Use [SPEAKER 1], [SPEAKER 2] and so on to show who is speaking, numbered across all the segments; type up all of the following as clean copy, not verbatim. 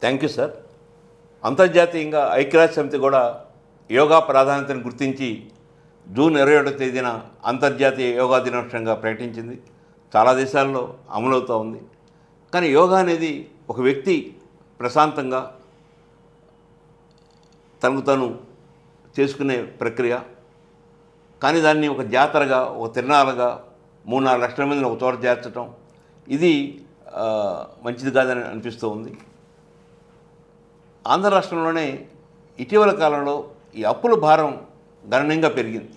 [SPEAKER 1] Thank you sir. అంతర్జాతీయంగా ఐక్యరాజ్య సమితి కూడా యోగా ప్రాధాన్యతను గుర్తించి జూన్ 21వ తేదీన అంతర్జాతీయ యోగా దినోత్సవంగా ప్రకటించింది. చాలా దేశాల్లో అమలవుతూ ఉంది. కానీ యోగా అనేది ఒక వ్యక్తి ప్రశాంతంగా తనకు తను చేసుకునే ప్రక్రియ. కానీ దాన్ని ఒక జాతరగా, ఒక తిరణాలుగా 3-4 లక్షల మందిని ఒక చోట చేర్చడం ఇది మంచిది కాదని అనిపిస్తూ ఉంది. ఆంధ్ర రాష్ట్రంలోనే ఇటీవల కాలంలో ఈ అప్పుల భారం గణనీయంగా పెరిగింది.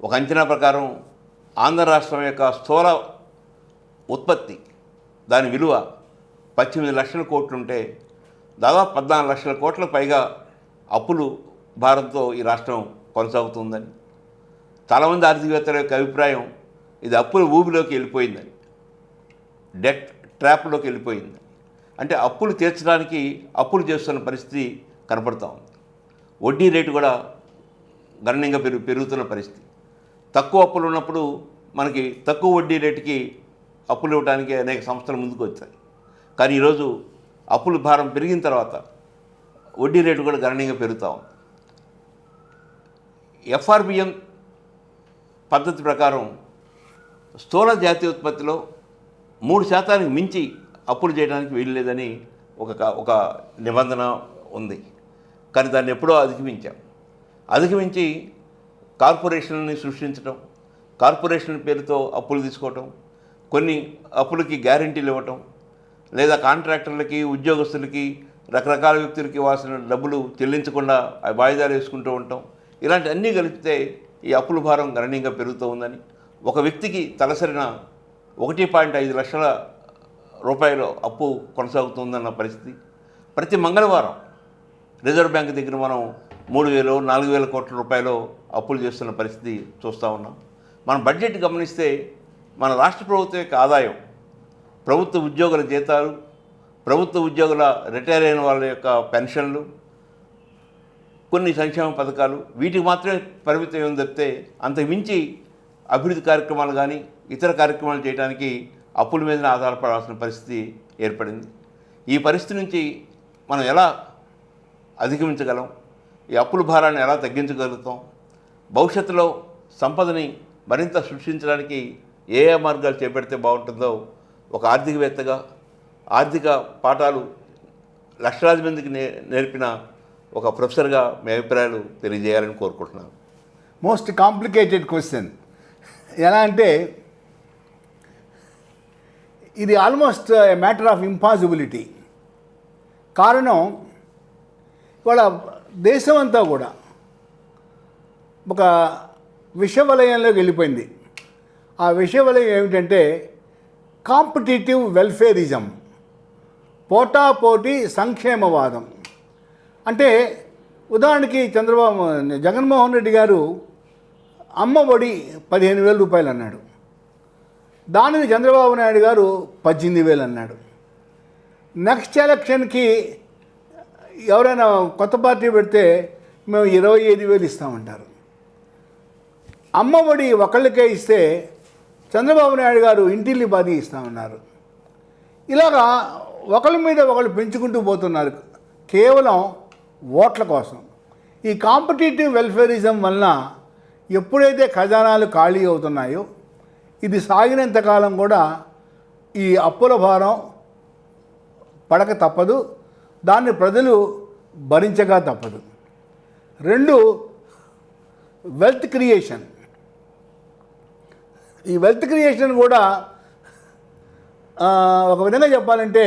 [SPEAKER 1] ఒక అంచనా ప్రకారం ఆంధ్ర రాష్ట్రం యొక్క స్థూల ఉత్పత్తి దాని విలువ 18 లక్షల కోట్లుంటే దాదాపు 14 లక్షల కోట్ల పైగా అప్పులు భారంతో ఈ రాష్ట్రం కొనసాగుతుందని, చాలామంది ఆర్థికవేత్తల యొక్క అభిప్రాయం ఇది అప్పుల ఊబిలోకి వెళ్ళిపోయిందని, డెట్ ట్రాప్లోకి వెళ్ళిపోయిందని. అంటే అప్పులు తీర్చడానికి అప్పులు చేస్తున్న పరిస్థితి కనపడుతూ ఉంది. వడ్డీ రేటు కూడా గణనీయంగా పెరుగుతున్న పరిస్థితి. తక్కువ అప్పులు ఉన్నప్పుడు మనకి తక్కువ వడ్డీ రేటుకి అప్పులు ఇవ్వడానికి అనేక సంస్థలు ముందుకు వచ్చాయి. కానీ ఈరోజు అప్పుల భారం పెరిగిన తర్వాత వడ్డీ రేటు కూడా గణనీయంగా పెరుగుతూ ఉంది. ఎఫ్ఆర్బిఎం పద్ధతి ప్రకారం స్థూల జాతీయ ఉత్పత్తిలో 3% మించి అప్పులు చేయడానికి వీలు లేదని ఒక నిబంధన ఉంది. కానీ దాన్ని ఎప్పుడో అధిగమించి కార్పొరేషన్లని సృష్టించడం, కార్పొరేషన్ పేరుతో అప్పులు తీసుకోవటం, కొన్ని అప్పులకి గ్యారెంటీలు ఇవ్వటం, లేదా కాంట్రాక్టర్లకి, ఉద్యోగస్తులకి, రకరకాల వ్యక్తులకి ఇవ్వాల్సిన డబ్బులు చెల్లించకుండా వాయిదాలు వేసుకుంటూ ఉంటాం. ఇలాంటి అన్నీ కలిపితే ఈ అప్పుల భారం గణనీయంగా పెరుగుతూ ఉందని, ఒక వ్యక్తికి తలసరిన 1.5 లక్షల రూపాయలు అప్పు కొనసాగుతుందన్న పరిస్థితి. ప్రతి మంగళవారం రిజర్వ్ బ్యాంక్ దగ్గర మనం 3,000-4,000 కోట్ల రూపాయలు అప్పులు చేస్తున్న పరిస్థితి చూస్తూ ఉన్నాం. మన బడ్జెట్ గమనిస్తే మన రాష్ట్ర ప్రభుత్వం యొక్క ఆదాయం, ప్రభుత్వ ఉద్యోగుల జీతాలు, ప్రభుత్వ ఉద్యోగుల రిటైర్ అయిన వాళ్ళ యొక్క పెన్షన్లు, కొన్ని సంక్షేమ పథకాలు, వీటికి మాత్రమే పరిమితం ఏం తప్పితే అంతకు మించి అభివృద్ధి కార్యక్రమాలు కానీ ఇతర కార్యక్రమాలు చేయడానికి అప్పుల మీదనే ఆధారపడాల్సిన పరిస్థితి ఏర్పడింది. ఈ పరిస్థితి నుంచి మనం ఎలా అధిగమించగలం, ఈ అప్పుల భారాన్ని ఎలా తగ్గించగలుగుతాం, భవిష్యత్తులో సంపదని మరింత సృష్టించడానికి ఏ మార్గాలు చేపడితే బాగుంటుందో ఒక ఆర్థికవేత్తగా, ఆర్థిక పాఠాలు లక్షలాది మందికి నేర్పిన ఒక ప్రొఫెసర్గా మీ అభిప్రాయాలు తెలియజేయాలని కోరుకుంటున్నాను.
[SPEAKER 2] Most complicated question. ఎలా అంటే ఇది almost A matter of impossibility. కారణం ఇవాళ దేశం అంతా కూడా ఒక విషవలయంలోకి వెళ్ళిపోయింది. ఆ విషవలయం ఏమిటంటే కాంపిటీటివ్ వెల్ఫేరిజం, పోటాపోటీ సంక్షేమవాదం. అంటే ఉదాహరణకి జగన్మోహన్ రెడ్డి గారు అమ్మ ఒడి 15,000 రూపాయలు అన్నాడు. దానిని చంద్రబాబు నాయుడు గారు 18,000 అన్నాడు. నెక్స్ట్ ఎలక్షన్కి ఎవరైనా కొత్త పార్టీ పెడితే మేము 25,000 ఇస్తామంటారు. అమ్మ ఒడి ఒకళ్ళకే ఇస్తే చంద్రబాబు నాయుడు గారు ఇంటిల్లి బాధి ఇస్తామన్నారు. ఇలాగా ఒకళ్ళ మీద ఒకళ్ళు పెంచుకుంటూ పోతున్నారు కేవలం ఓట్ల కోసం. ఈ కాంపిటీటివ్ వెల్ఫేరిజం వలన ఎప్పుడైతే ఖజానాలు ఖాళీ అవుతున్నాయో ఇది సాగినంతకాలం కూడా ఈ అప్పుల భారం పడక తప్పదు, దాన్ని ప్రజలు భరించగా తప్పదు. 2, వెల్త్ క్రియేషన్. ఈ వెల్త్ క్రియేషన్ కూడా ఒక విధంగా చెప్పాలంటే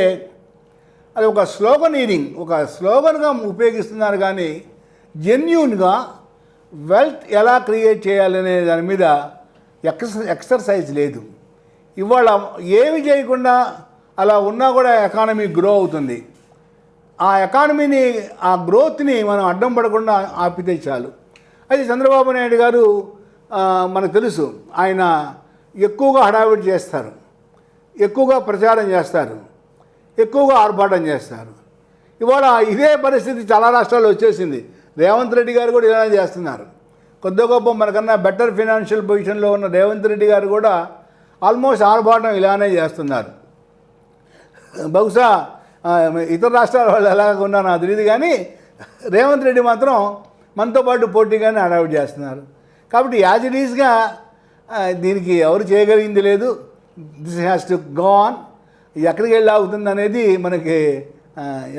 [SPEAKER 2] అది ఒక స్లోగనీరింగ్, ఒక స్లోగన్గా ఉపయోగిస్తున్నారు. కానీ జెన్యూన్గా వెల్త్ ఎలా క్రియేట్ చేయాలనే దాని మీద ఎక్సర్సైజ్ లేదు. ఇవాళ ఏమి చేయకుండా అలా ఉన్నా కూడా ఎకానమీ గ్రో అవుతుంది. ఆ ఎకానమీని, ఆ గ్రోత్ని మనం అడ్డం పడకుండా ఆపితే చాలు. అయితే చంద్రబాబు నాయుడు గారు మనకు తెలుసు, ఆయన ఎక్కువగా హడావిడి చేస్తారు, ఎక్కువగా ప్రచారం చేస్తారు, ఎక్కువగా ఆర్భాటం చేస్తారు. ఇవాళ ఇదే పరిస్థితి చాలా రాష్ట్రాల్లో వచ్చేసింది. రేవంత్ రెడ్డి గారు కూడా ఇలానే చేస్తున్నారు. కొద్ది గొప్ప మనకన్నా బెటర్ ఫైనాన్షియల్ పొజిషన్లో ఉన్న రేవంత్ రెడ్డి గారు కూడా ఆల్మోస్ట్ ఆర్భాటం ఇలానే చేస్తున్నారు. బహుశా ఇతర రాష్ట్రాల వాళ్ళు ఎలాగ ఉన్నారో నాకు తెలియదు, కానీ రేవంత్ రెడ్డి మాత్రం మనతో పాటు పోటీగానే అడాప్ట్ చేస్తున్నారు. కాబట్టి యాజ్ ఇట్ ఈస్గా దీనికి ఎవరు చేయగలిగింది లేదు. This has to go on. ఎక్కడికి వెళ్ళి ఆగుతుంది అనేది మనకి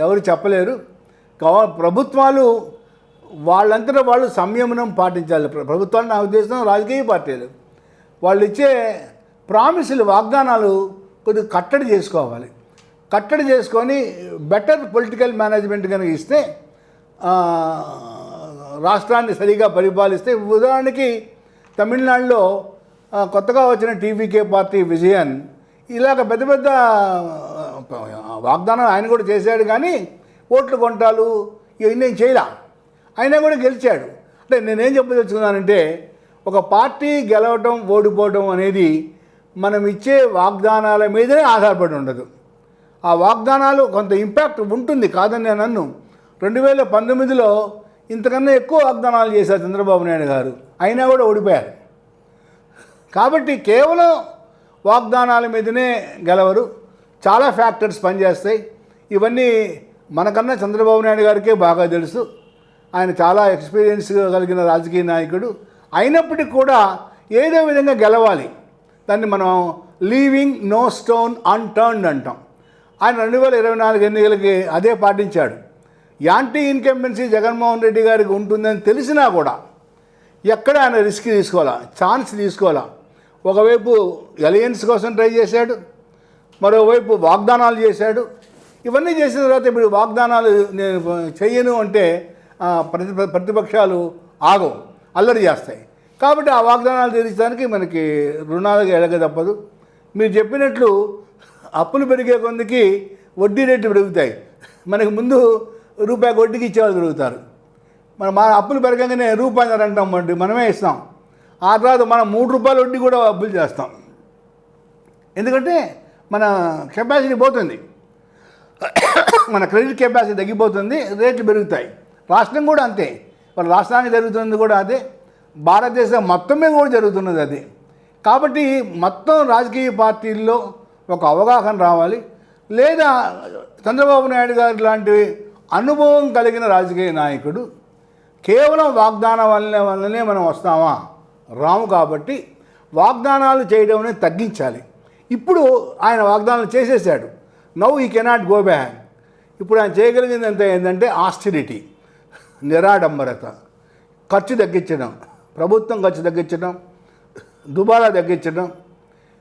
[SPEAKER 2] ఎవరు చెప్పలేరు. ప్రభుత్వాలు వాళ్ళంతటా వాళ్ళు సంయమనం పాటించాలి. ప్రభుత్వాలు నా ఉద్దేశం రాజకీయ పార్టీలు వాళ్ళు ఇచ్చే ప్రామిసులు, వాగ్దానాలు కొద్దిగా కట్టడి చేసుకోవాలి. కట్టడి చేసుకొని బెటర్ పొలిటికల్ మేనేజ్మెంట్ కనుక ఇస్తే రాష్ట్రాన్ని సరిగా పరిపాలిస్తే, ఉదాహరణకి తమిళనాడులో కొత్తగా వచ్చిన టీవీకే పార్టీ విజయన్ ఇలాగ పెద్ద పెద్ద వాగ్దానం ఆయన కూడా చేశాడు, కానీ ఓట్లు కొంటాలు ఇవన్నీ చేయలే, అయినా కూడా గెలిచాడు. అంటే నేనేం చెప్పదలుచుకున్నానంటే ఒక పార్టీ గెలవటం ఓడిపోవటం అనేది మనం ఇచ్చే వాగ్దానాల మీదనే ఆధారపడి ఉండదు. ఆ వాగ్దానాలు కొంత ఇంపాక్ట్ ఉంటుంది, కాదని నేను అన్ను. 2019లో ఇంతకన్నా ఎక్కువ వాగ్దానాలు చేశారు చంద్రబాబు నాయుడు గారు, అయినా కూడా ఓడిపోయారు. కాబట్టి కేవలం వాగ్దానాల మీదనే గెలవరు, చాలా ఫ్యాక్టర్స్ పనిచేస్తాయి. ఇవన్నీ మనకన్నా చంద్రబాబు నాయుడు గారికే బాగా తెలుసు. ఆయన చాలా ఎక్స్పీరియన్స్ కలిగిన రాజకీయ నాయకుడు. అయినప్పటికీ కూడా ఏదో విధంగా గెలవాలి. దాన్ని మనం లీవింగ్ నో స్టోన్ అన్టర్న్డ్ అంటాం. ఆయన 2024 ఎన్నికలకి అదే పాటించాడు. యాంటీ ఇన్కంబెన్సీ జగన్మోహన్ రెడ్డి గారికి ఉంటుందని తెలిసినా కూడా ఎక్కడ ఆయన రిస్క్ తీసుకోవాలా, ఛాన్స్ తీసుకోవాలా. ఒకవైపు అలయన్స్ కోసం ట్రై చేశాడు, మరోవైపు వాగ్దానాలు చేశాడు. ఇవన్నీ చేసిన తర్వాత ఇప్పుడు వాగ్దానాలు నేను చెయ్యను అంటే ప్రతిపక్షాలు ఆగవు, అల్లరి చేస్తాయి. కాబట్టి ఆ వాగ్దానాలు తీర్చడానికి మనకి రుణాలుగా ఎడగ తప్పదు. మీరు చెప్పినట్లు అప్పులు పెరిగే కొందికి వడ్డీ రేట్లు పెరుగుతాయి. మనకి ముందు రూపాయి వడ్డీకి ఇచ్చేవాళ్ళు పెరుగుతారు. మన అప్పులు పెరగగానే రూపాయన్నర అంటాం, మనమే ఇస్తాం. ఆ తర్వాత మనం 3 రూపాయల వడ్డీ కూడా అప్పులు చేస్తాం. ఎందుకంటే మన కెపాసిటీ పోతుంది, మన క్రెడిట్ కెపాసిటీ తగ్గిపోతుంది, రేట్లు పెరుగుతాయి. రాష్ట్రం కూడా అంతే, వాళ్ళ రాష్ట్రానికి జరుగుతుంది కూడా అదే, భారతదేశం మొత్తం మీద కూడా జరుగుతున్నది అదే. కాబట్టి మొత్తం రాజకీయ పార్టీల్లో ఒక అవగాహన రావాలి. లేదా చంద్రబాబు నాయుడు గారు లాంటి అనుభవం కలిగిన రాజకీయ నాయకుడు కేవలం వాగ్దానం వల్లనే మనం వస్తామా, రాము. కాబట్టి వాగ్దానాలు చేయడం అనేది తగ్గించాలి. ఇప్పుడు ఆయన వాగ్దానాలు చేసేసాడు, నౌ ఈ కెనాట్ గో బ్యాక్. ఇప్పుడు ఆయన చేయగలిగింది ఎంత ఏంటంటే ఆస్టిరిటీ, నిరాడంబరత, ఖర్చు తగ్గించడం, ప్రభుత్వం ఖర్చు తగ్గించడం, దుబారా తగ్గించడం.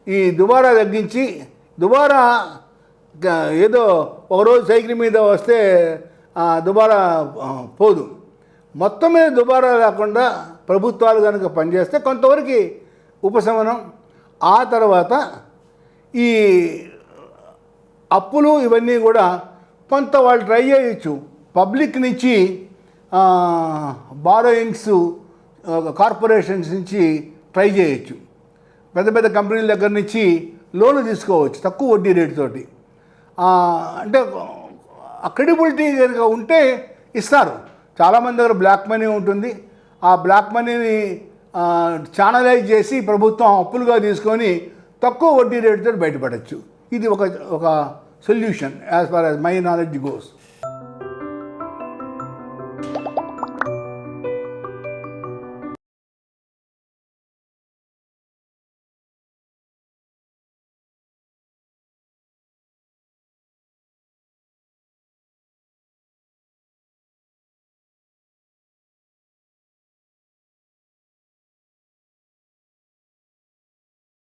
[SPEAKER 2] ఈ దుబారా తగ్గించి, దుబారా ఏదో ఒకరోజు సైకిల్ మీద వస్తే దుబారా పోదు, మొత్తం మీద దుబారా లేకుండా ప్రభుత్వాలు కనుక పనిచేస్తే కొంతవరకు ఉపశమనం. ఆ తర్వాత ఈ అప్పులు ఇవన్నీ కూడా కొంత వాళ్ళు ట్రై చేయొచ్చు. పబ్లిక్ నుంచి బారోయింగ్స్ కార్పొరేషన్స్ నుంచి ట్రై చేయొచ్చు. పెద్ద పెద్ద కంపెనీల దగ్గర నుంచి లోన్లు తీసుకోవచ్చు తక్కువ వడ్డీ రేటుతోటి. అంటే ఆ క్రెడిబిలిటీ కనుక ఉంటే ఇస్తారు. చాలామంది దగ్గర బ్లాక్ మనీ ఉంటుంది. ఆ బ్లాక్ మనీని ఛానలైజ్ చేసి ప్రభుత్వం అప్పులుగా తీసుకొని తక్కువ వడ్డీ రేటుతో బయటపడవచ్చు. ఇది ఒక solution as far as my knowledge goes.